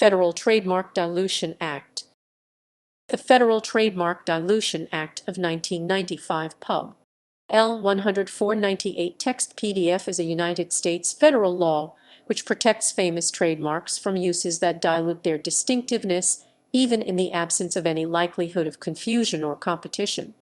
Federal Trademark Dilution Act. The Federal Trademark Dilution Act of 1995 Pub.L. 10498 text PDF is a United States federal law which protects famous trademarks from uses that dilute their distinctiveness, even in the absence of any likelihood of confusion or competition.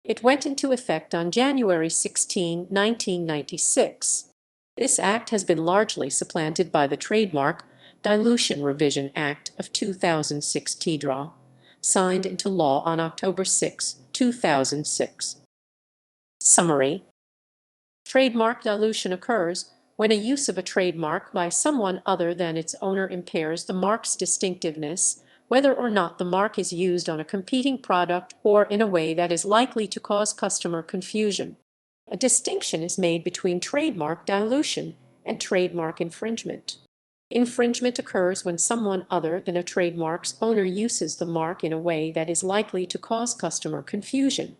It went into effect on January 16, 1996. This act has been largely supplanted by the Trademark Dilution Revision Act of 2006 TDRA, signed into law on October 6, 2006. Summary: trademark dilution occurs when a use of a trademark by someone other than its owner impairs the mark's distinctiveness, whether or not the mark is used on a competing product or in a way that is likely to cause customer confusion. A distinction is made between trademark dilution and trademark infringement. Infringement occurs when someone other than a trademark's owner uses the mark in a way that is likely to cause customer confusion.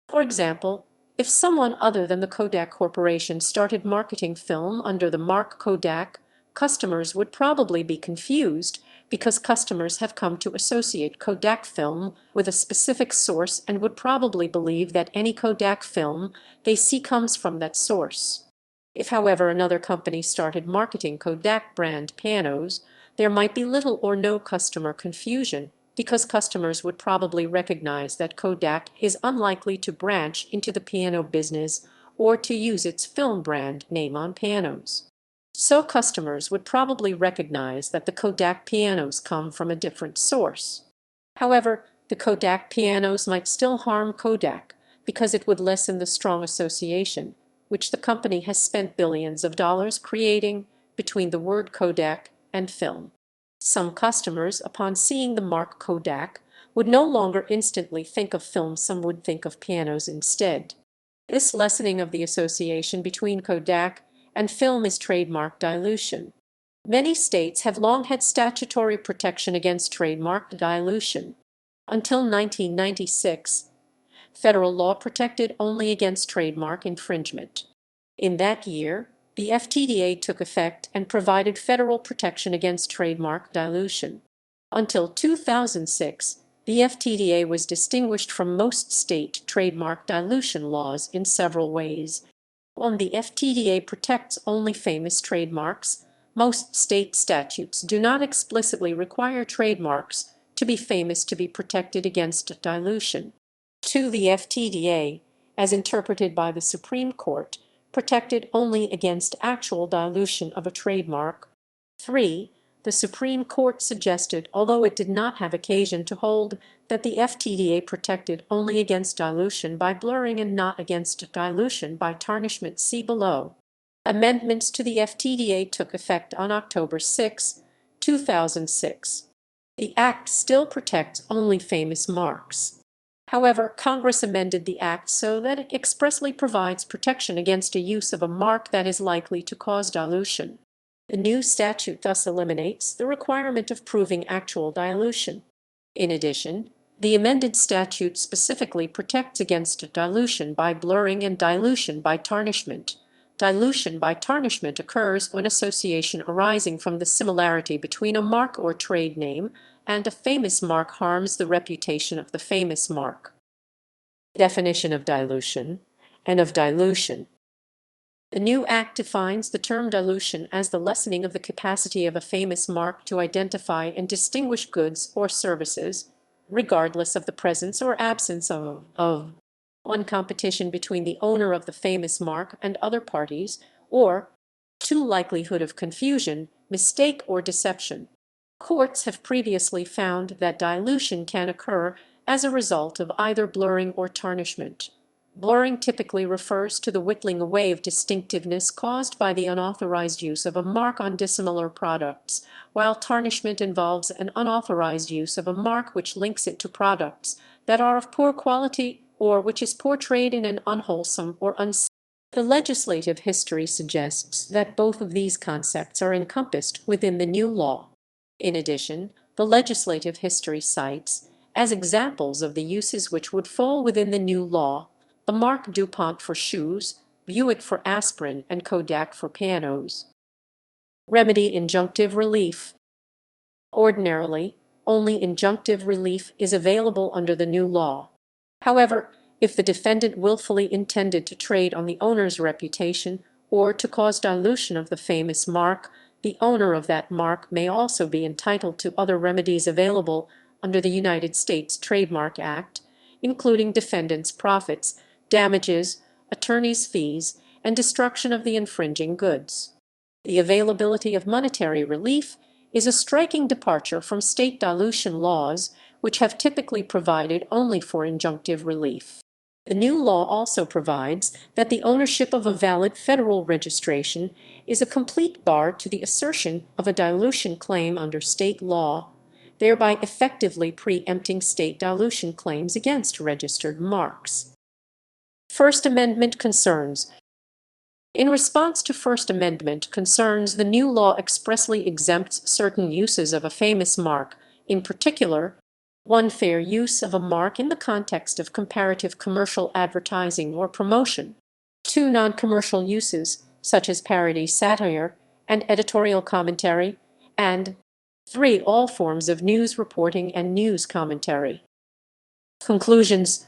For example, if someone other than the Kodak Corporation started marketing film under the mark Kodak, customers would probably be confused because customers have come to associate Kodak film with a specific source and would probably believe that any Kodak film they see comes from that source. If, however, another company started marketing Kodak brand pianos, there might be little or no customer confusion because customers would probably recognize that Kodak is unlikely to branch into the piano business or to use its film brand name on pianos. So customers would probably recognize that the Kodak pianos come from a different source. However, the Kodak pianos might still harm Kodak because it would lessen the strong association which the company has spent billions of dollars creating between the word Kodak and film. Some customers, upon seeing the mark Kodak, would no longer instantly think of film, some would think of pianos instead. This lessening of the association between Kodak and film is trademark dilution. Many states have long had statutory protection against trademark dilution. Until 1996, federal law protected only against trademark infringement. In that year, the FTDA took effect and provided federal protection against trademark dilution. Until 2006, the FTDA was distinguished from most state trademark dilution laws in several ways. While the FTDA protects only famous trademarks, most state statutes do not explicitly require trademarks to be famous to be protected against dilution. 2. The FTDA, as interpreted by the Supreme Court, protected only against actual dilution of a trademark. 3. The Supreme Court suggested, although it did not have occasion to hold, that the FTDA protected only against dilution by blurring and not against dilution by tarnishment. See below. Amendments to the FTDA took effect on October 6, 2006. The Act still protects only famous marks. However, Congress amended the Act so that it expressly provides protection against a use of a mark that is likely to cause dilution. The new statute thus eliminates the requirement of proving actual dilution. In addition, the amended statute specifically protects against dilution by blurring and dilution by tarnishment. Dilution by tarnishment occurs when association arising from the similarity between a mark or trade name and a famous mark harms the reputation of the famous mark. Definition of dilution and of dilution. The new Act defines the term dilution as the lessening of the capacity of a famous mark to identify and distinguish goods or services, regardless of the presence or absence of 1. Competition between the owner of the famous mark and other parties, or 2. Likelihood of confusion, mistake, or deception. Courts have previously found that dilution can occur as a result of either blurring or tarnishment. Blurring typically refers to the whittling away of distinctiveness caused by the unauthorized use of a mark on dissimilar products, while tarnishment involves an unauthorized use of a mark which links it to products that are of poor quality or which is portrayed in an unwholesome or unsafe. The legislative history suggests that both of these concepts are encompassed within the new law. In addition, the legislative history cites, as examples of the uses which would fall within the new law, the mark DuPont for shoes, Buick for aspirin, and Kodak for pianos. Remedy: injunctive relief. Ordinarily, only injunctive relief is available under the new law. However, if the defendant willfully intended to trade on the owner's reputation or to cause dilution of the famous mark, the owner of that mark may also be entitled to other remedies available under the United States Trademark Act, including defendant's profits, damages, attorney's fees, and destruction of the infringing goods. The availability of monetary relief is a striking departure from state dilution laws, which have typically provided only for injunctive relief. The new law also provides that the ownership of a valid federal registration is a complete bar to the assertion of a dilution claim under state law, thereby effectively preempting state dilution claims against registered marks. First Amendment concerns. In response to First Amendment concerns, the new law expressly exempts certain uses of a famous mark, in particular, 1. Fair use of a mark in the context of comparative commercial advertising or promotion. 2. Non-commercial uses, such as parody, satire, and editorial commentary. And 3. All forms of news reporting and news commentary. Conclusions.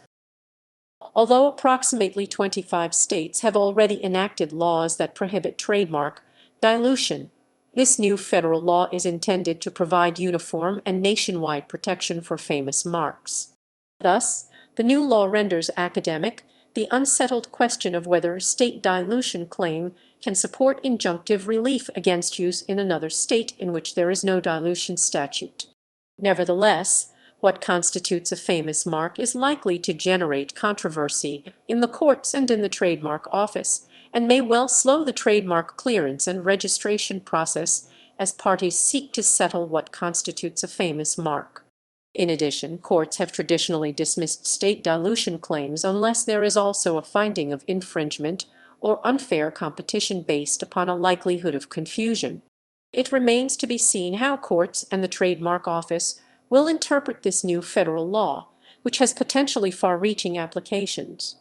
Although approximately 25 states have already enacted laws that prohibit trademark dilution, this new federal law is intended to provide uniform and nationwide protection for famous marks. Thus, the new law renders academic the unsettled question of whether a state dilution claim can support injunctive relief against use in another state in which there is no dilution statute. Nevertheless, what constitutes a famous mark is likely to generate controversy in the courts and in the trademark office, and may well slow the trademark clearance and registration process as parties seek to settle what constitutes a famous mark. In addition, courts have traditionally dismissed state dilution claims unless there is also a finding of infringement or unfair competition based upon a likelihood of confusion. It remains to be seen how courts and the trademark office will interpret this new federal law, which has potentially far-reaching applications.